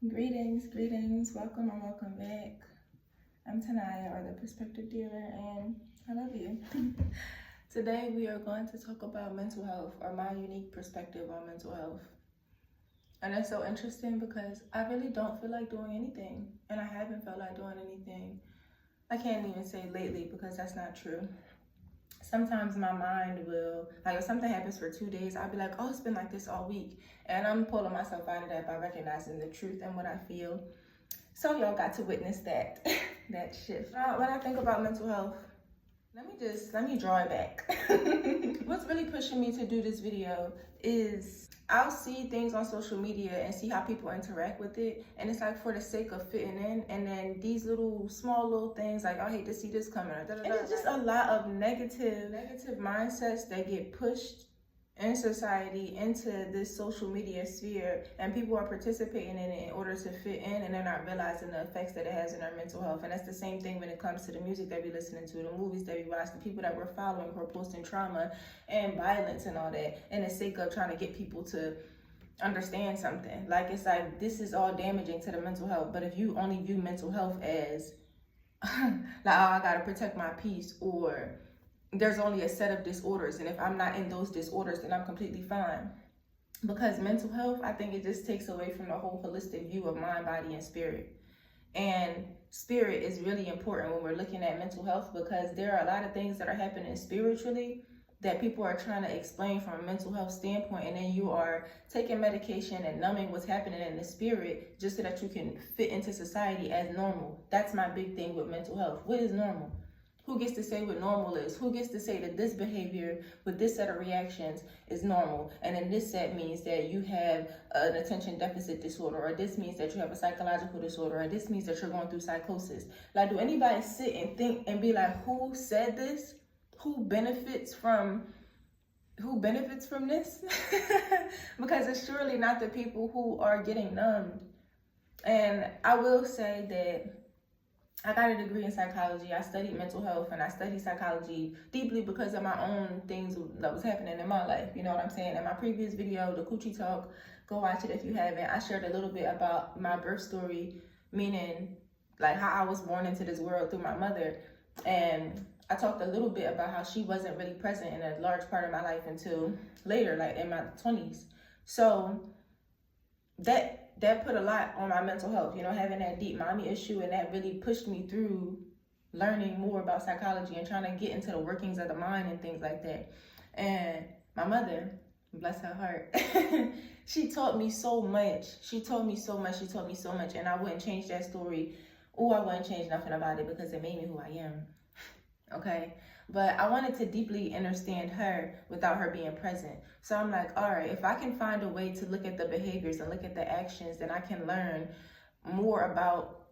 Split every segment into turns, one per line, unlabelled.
Greetings, welcome and welcome back. I'm Tanaya, or the Perspective Dealer, and I love you. Today we are going to talk about mental health, or my unique perspective on mental health. And it's so interesting because I really don't feel like doing anything, and I haven't felt like doing anything. I can't even say lately because that's not true. Sometimes my mind will, like if something happens for 2 days, I'll be like, oh, it's been like this all week. And I'm pulling myself out of that by recognizing the truth and what I feel. So y'all got to witness that, that shift. When I think about mental health, let me draw it back. What's really pushing me to do this video is I'll see things on social media and see how people interact with it, and it's like for the sake of fitting in, and then these small little things like I hate to see this coming, and it's just a lot of negative mindsets that get pushed in society into this social media sphere, and people are participating in it in order to fit in, and they're not realizing the effects that it has in our mental health. And that's the same thing when it comes to the music that we're listening to, the movies that we watch, the people that we're following who are posting trauma and violence and all that, in the sake of trying to get people to understand something. Like, it's like, this is all damaging to the mental health. But if you only view mental health as like, oh, I gotta protect my peace, or there's only a set of disorders, and if I'm not in those disorders, then I'm completely fine. Because mental health, I think it just takes away from the whole holistic view of mind, body, and spirit. And spirit is really important when we're looking at mental health, because there are a lot of things that are happening spiritually that people are trying to explain from a mental health standpoint, and then you are taking medication and numbing what's happening in the spirit just so that you can fit into society as normal. That's my big thing with mental health. What is normal? Who gets to say what normal is? Who gets to say that this behavior with this set of reactions is normal? And then this set means that you have an attention deficit disorder, or this means that you have a psychological disorder, or this means that you're going through psychosis. Like, do anybody sit and think and be like, who said this? Who benefits from this? Because it's surely not the people who are getting numbed. And I will say that I got a degree in psychology. I studied mental health, and I studied psychology deeply because of my own things that was happening in my life. You know what I'm saying? In my previous video, the Coochie Talk, go watch it if you haven't. I shared a little bit about my birth story, meaning like how I was born into this world through my mother. And I talked a little bit about how she wasn't really present in a large part of my life until later, like in my 20s. So that put a lot on my mental health, you know, having that deep mommy issue, and that really pushed me through learning more about psychology and trying to get into the workings of the mind and things like that. And my mother, bless her heart, she taught me so much. She taught me so much, and I wouldn't change that story. I wouldn't change nothing about it because it made me who I am. Okay? But I wanted to deeply understand her without her being present. So I'm like, all right, if I can find a way to look at the behaviors and look at the actions, then I can learn more about,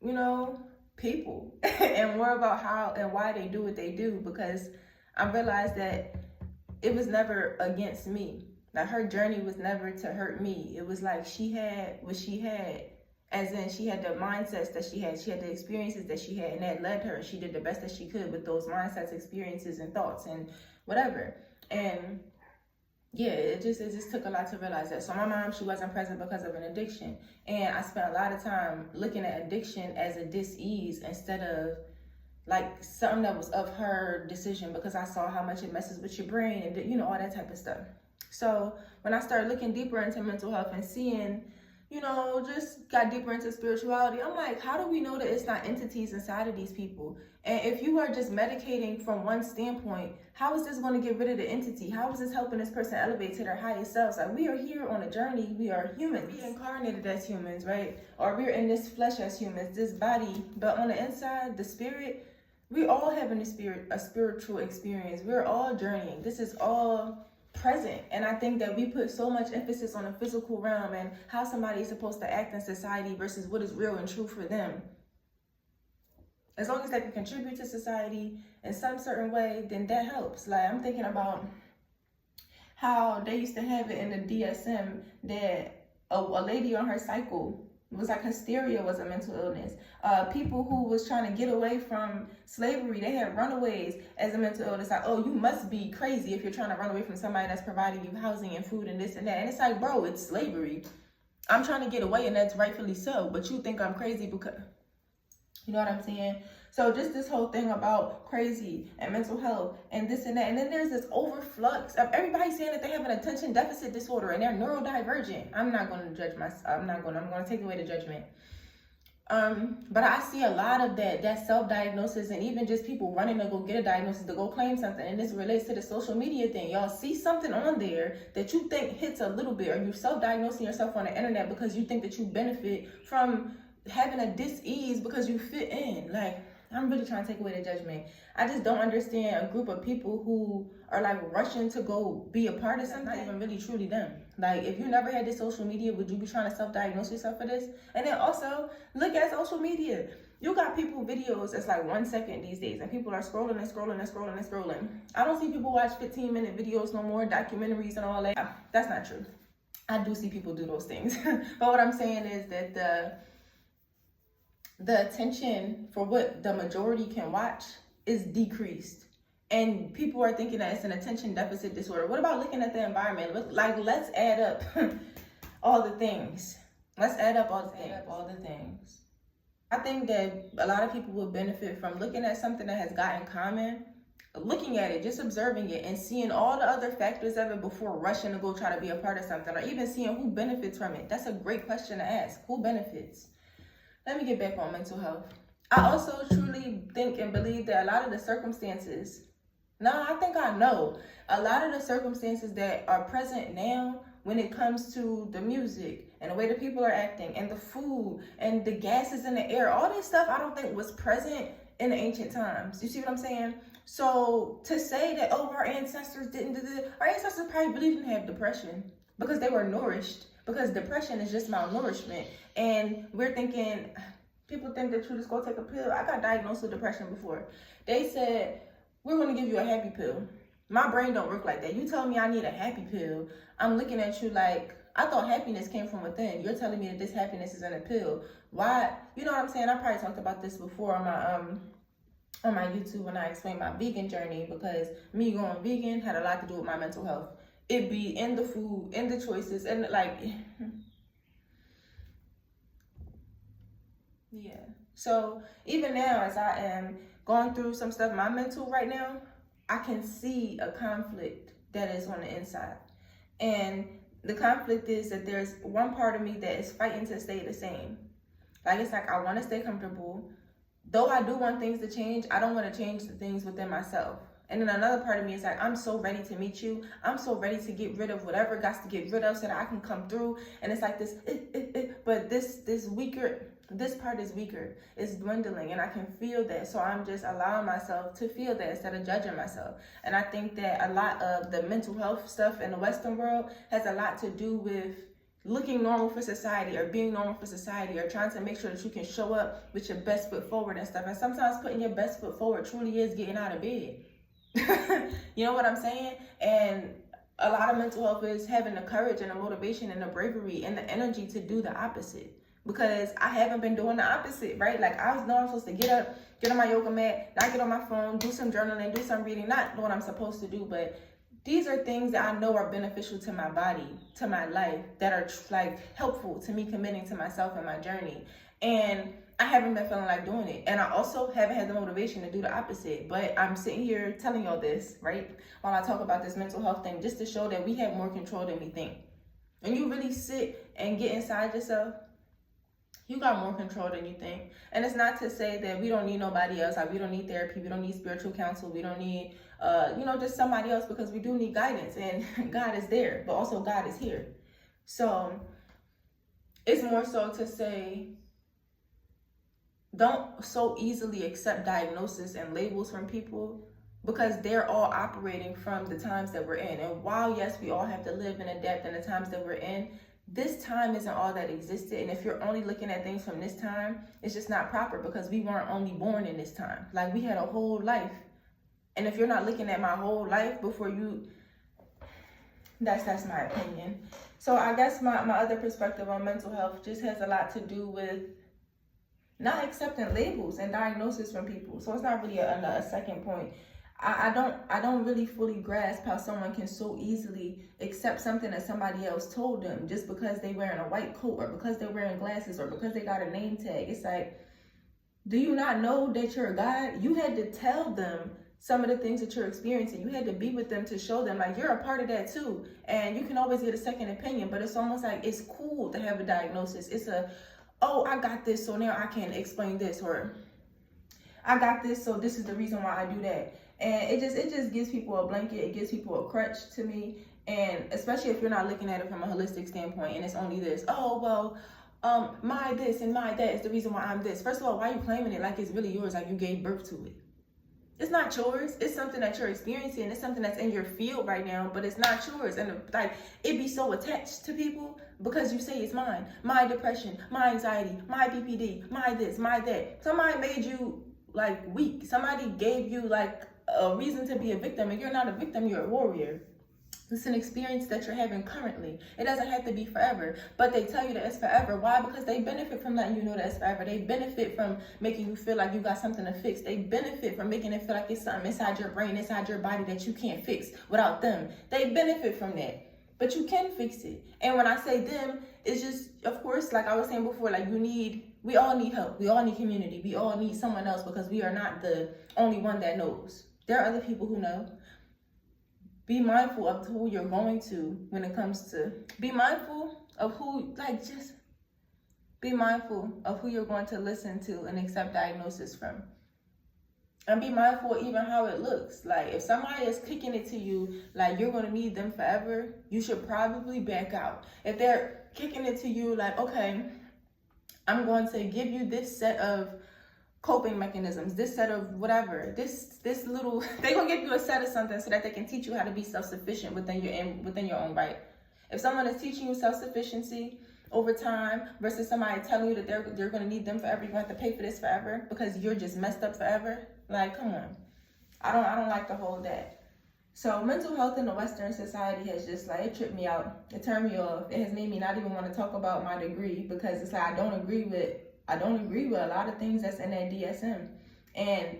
you know, people and more about how and why they do what they do. Because I realized that it was never against me. Like, her journey was never to hurt me. It was like she had what she had. As in, she had the mindsets that she had the experiences that she had, and that led her. She did the best that she could with those mindsets, experiences, and thoughts, and whatever. And yeah, it just took a lot to realize that. So my mom, she wasn't present because of an addiction. And I spent a lot of time looking at addiction as a dis-ease instead of like something that was of her decision, because I saw how much it messes with your brain and, you know, all that type of stuff. So when I started looking deeper into mental health and seeing, you know, just got deeper into spirituality, I'm like, how do we know that it's not entities inside of these people? And if you are just medicating from one standpoint, how is this going to get rid of the entity? How is this helping this person elevate to their highest selves? Like, we are here on a journey. We are humans. We incarnated as humans, right? Or we're in this flesh as humans, this body. But on the inside, the spirit, we all having a spiritual experience. We're all journeying. This is all present. And I think that we put so much emphasis on the physical realm and how somebody is supposed to act in society versus what is real and true for them. As long as they can contribute to society in some certain way, then that helps. Like, I'm thinking about how they used to have it in the DSM that a lady on her cycle, it was like hysteria was a mental illness. People who was trying to get away from slavery, they had runaways as a mental illness. Like, oh, you must be crazy if you're trying to run away from somebody that's providing you housing and food and this and that. And it's like, bro, it's slavery. I'm trying to get away, and that's rightfully so. But you think I'm crazy because, you know what I'm saying? So just this whole thing about crazy and mental health and this and that. And then there's this overflux of everybody saying that they have an attention deficit disorder and they're neurodivergent. I'm not going to judge myself. I'm going to take away the judgment. But I see a lot of that self-diagnosis, and even just people running to go get a diagnosis, to go claim something. And this relates to the social media thing. Y'all see something on there that you think hits a little bit, or you self-diagnosing yourself on the internet because you think that you benefit from having a dis-ease because you fit in. Like, I'm really trying to take away the judgment. I just don't understand a group of people who are like rushing to go be a part of something, not even really truly them. Like, if you never had this social media, would you be trying to self-diagnose yourself for this? And then also, look at social media. You got people videos that's like 1 second these days, and people are scrolling and scrolling and scrolling and scrolling. I don't see people watch 15-minute videos no more, documentaries and all that. That's not true. I do see people do those things. But what I'm saying is that the attention for what the majority can watch is decreased. And people are thinking that it's an attention deficit disorder. What about looking at the environment? Like, let's add up all the things. Let's add up all the things. I think that a lot of people would benefit from looking at something that has gotten common, looking at it, just observing it, and seeing all the other factors of it before rushing to go try to be a part of something, or even seeing who benefits from it. That's a great question to ask. Who benefits? Let me get back on mental health. I also truly think and believe that a lot of the circumstances, I know a lot of the circumstances that are present now when it comes to the music and the way the people are acting and the food and the gases in the air, all this stuff I don't think was present in the ancient times. You see what I'm saying? So to say that, oh, our ancestors didn't do this, our ancestors probably really didn't have depression because they were nourished, because depression is just malnourishment. And we're thinking, people think that you just go take a pill. I got diagnosed with depression before. They said, we're going to give you a happy pill. My brain don't work like that. You tell me I need a happy pill, I'm looking at you like, I thought happiness came from within. You're telling me that this happiness is in a pill. Why? You know what I'm saying? I probably talked about this before on my YouTube when I explained my vegan journey, because me going vegan had a lot to do with my mental health. It be in the food, in the choices, and like, yeah. So even now, as I am going through some stuff, my mental right now, I can see a conflict that is on the inside. And the conflict is that there's one part of me that is fighting to stay the same. Like, it's like, I want to stay comfortable. Though I do want things to change, I don't want to change the things within myself. And then another part of me is like, I'm so ready to meet you. I'm so ready to get rid of whatever got to get rid of so that I can come through. And it's like this, but this part is weaker. It's dwindling, and I can feel that. So I'm just allowing myself to feel that instead of judging myself. And I think that a lot of the mental health stuff in the Western world has a lot to do with looking normal for society, or being normal for society, or trying to make sure that you can show up with your best foot forward and stuff. And sometimes putting your best foot forward truly is getting out of bed. You know what I'm saying? And a lot of mental health is having the courage and the motivation and the bravery and the energy to do the opposite. Because I haven't been doing the opposite, right? Like, I was knowing I'm supposed to get up, get on my yoga mat, not get on my phone, do some journaling, do some reading, not what I'm supposed to do, but these are things that I know are beneficial to my body, to my life, that are like helpful to me committing to myself and my journey. And I haven't been feeling like doing it. And I also haven't had the motivation to do the opposite. But I'm sitting here telling y'all this, right? While I talk about this mental health thing, just to show that we have more control than we think. When you really sit and get inside yourself, you got more control than you think. And it's not to say that we don't need nobody else. Like, we don't need therapy. We don't need spiritual counsel. We don't need, just somebody else, because we do need guidance. And God is there, but also God is here. So it's more so to say, don't so easily accept diagnosis and labels from people, because they're all operating from the times that we're in. And while, yes, we all have to live and adapt in the times that we're in, this time isn't all that existed. And if you're only looking at things from this time, it's just not proper, because we weren't only born in this time. Like, we had a whole life. And if you're not looking at my whole life before you, that's my opinion. So I guess my other perspective on mental health just has a lot to do with not accepting labels and diagnosis from people. So it's not really a second point. I don't really fully grasp how someone can so easily accept something that somebody else told them just because they wearing a white coat or because they're wearing glasses or because they got a name tag. It's like, do you not know that you're a God? You had to tell them some of the things that you're experiencing. You had to be with them to show them like you're a part of that too. And you can always get a second opinion, but it's almost like it's cool to have a diagnosis. It's oh, I got this, so now I can explain this, or I got this, so this is the reason why I do that. And it just gives people a blanket. It gives people a crutch to me. And especially if you're not looking at it from a holistic standpoint and it's only this, oh, well, my this and my that is the reason why I'm this. First of all, why are you claiming it like it's really yours, like you gave birth to it? It's not yours. It's something that you're experiencing. It's something that's in your field right now, but it's not yours. And like, it be so attached to people because you say it's mine. My depression, my anxiety, my BPD, my this, my that. Somebody made you like weak. Somebody gave you like a reason to be a victim, and you're not a victim, you're a warrior. It's an experience that you're having currently. It doesn't have to be forever, but they tell you that it's forever. Why? Because they benefit from letting you know that it's forever. They benefit from making you feel like you got something to fix. They benefit from making it feel like it's something inside your brain, inside your body that you can't fix without them. They benefit from that, but you can fix it. And when I say them, it's just, of course, like I was saying before, like we all need help. We all need community. We all need someone else because we are not the only one that knows. There are other people who know. Be mindful of who you're going to when it comes to, be mindful of who, like, just be mindful of who you're going to listen to and accept diagnosis from. And be mindful of even how it looks. Like, if somebody is kicking it to you, like you're going to need them forever, you should probably back out. If they're kicking it to you, like, okay, I'm going to give you this set of coping mechanisms, this set of whatever, this little, they're gonna give you a set of something so that they can teach you how to be self-sufficient within your own right. If someone is teaching you self-sufficiency over time versus somebody telling you that they're gonna need them forever, you're gonna have to pay for this forever because you're just messed up forever, like, come on. I don't like to hold that. So mental health in the Western society has just like, it tripped me out, it turned me off. It has made me not even want to talk about my degree because it's like I don't agree with a lot of things that's in that DSM. And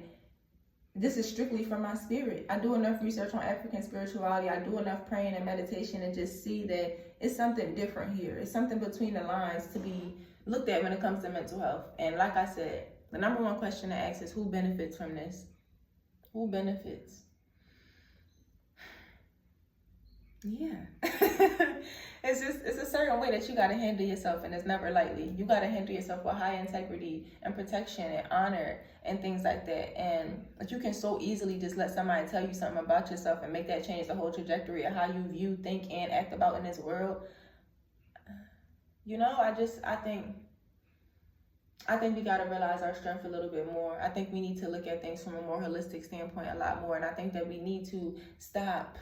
this is strictly from my spirit. I do enough research on African spirituality. I do enough praying and meditation and just see that it's something different here. It's something between the lines to be looked at when it comes to mental health. And like I said, the number one question to ask is who benefits from this? Who benefits? Yeah. It's a certain way that you got to handle yourself, and it's never lightly. You got to handle yourself with high integrity and protection and honor and things like that. And but you can so easily just let somebody tell you something about yourself and make that change the whole trajectory of how you view, think, and act about in this world. You know, I think we got to realize our strength a little bit more. I think we need to look at things from a more holistic standpoint a lot more. And I think that we need to stop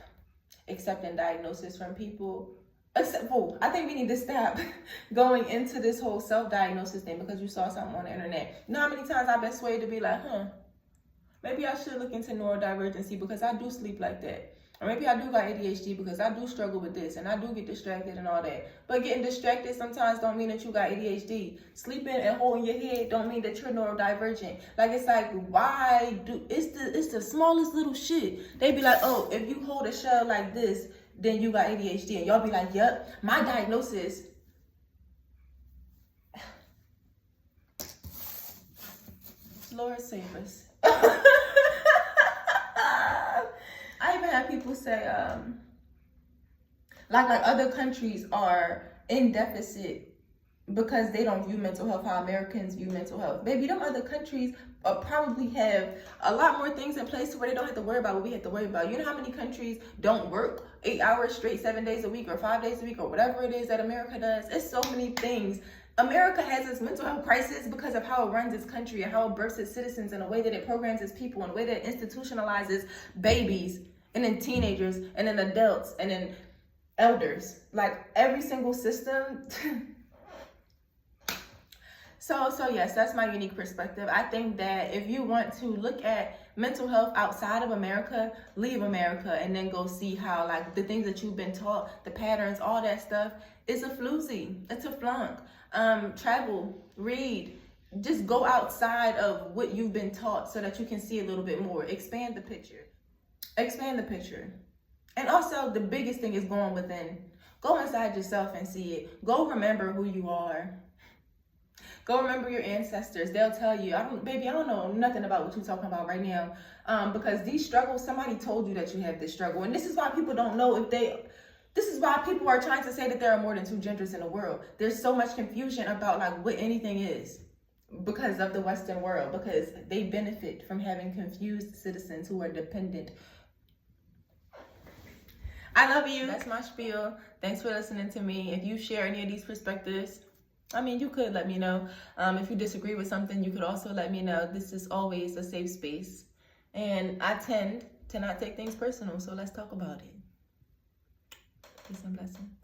accepting diagnosis from people. I think we need to stop going into this whole self-diagnosis thing because you saw something on the internet. You know how many times I've been swayed to be like, maybe I should look into neurodivergency because I do sleep like that. Or maybe I do got ADHD because I do struggle with this and I do get distracted and all that. But getting distracted sometimes don't mean that you got ADHD. Sleeping and holding your head don't mean that you're neurodivergent. Like, it's like, it's the smallest little shit. They be like, oh, if you hold a shell like this, then you got ADHD. And y'all be like, yep, my diagnosis. Lord save us. I even have people say, like other countries are in deficit because they don't view mental health how Americans view mental health. Maybe them other countries probably have a lot more things in place where they don't have to worry about what we have to worry about. You know how many countries don't work 8 hours straight, 7 days a week or 5 days a week or whatever it is that America does? It's so many things. America has this mental health crisis because of how it runs its country and how it births its citizens and the way that it programs its people and the way that it institutionalizes babies and then teenagers and then adults and then elders. Like every single system. So yes, that's my unique perspective. I think that if you want to look at mental health outside of America, leave America and then go see how like the things that you've been taught, the patterns, all that stuff, is a floozy. It's a flunk. Travel, read, just go outside of what you've been taught so that you can see a little bit more. Expand the picture. expand the picture. And also, the biggest thing is going within. Go inside yourself and see it. Go remember who you are. Go remember your ancestors. They'll tell you, baby, I don't know nothing about what you're talking about right now. Because these struggles, somebody told you that you have this struggle. And this is why people don't know this is why people are trying to say that there are more than 2 genders in the world. There's so much confusion about like what anything is because of the Western world, because they benefit from having confused citizens who are dependent. I love you. That's my spiel. Thanks for listening to me. If you share any of these perspectives, I mean, you could let me know. If you disagree with something, you could also let me know. This is always a safe space. And I tend to not take things personal, so let's talk about it. Peace and blessings.